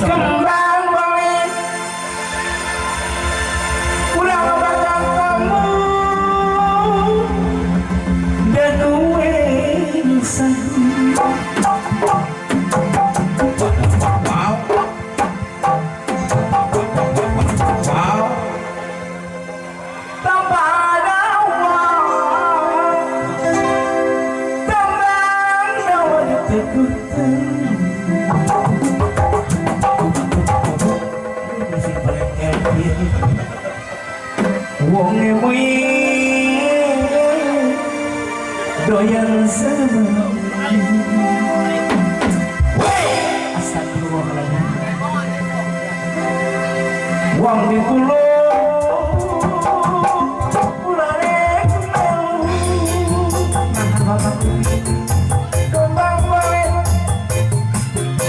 kembang balik kurang bakal kamu dan gue tanpa ada uang tembang nyawa ditegutan wong ewe doyan seneng astagfirullahaladzim wong di pulau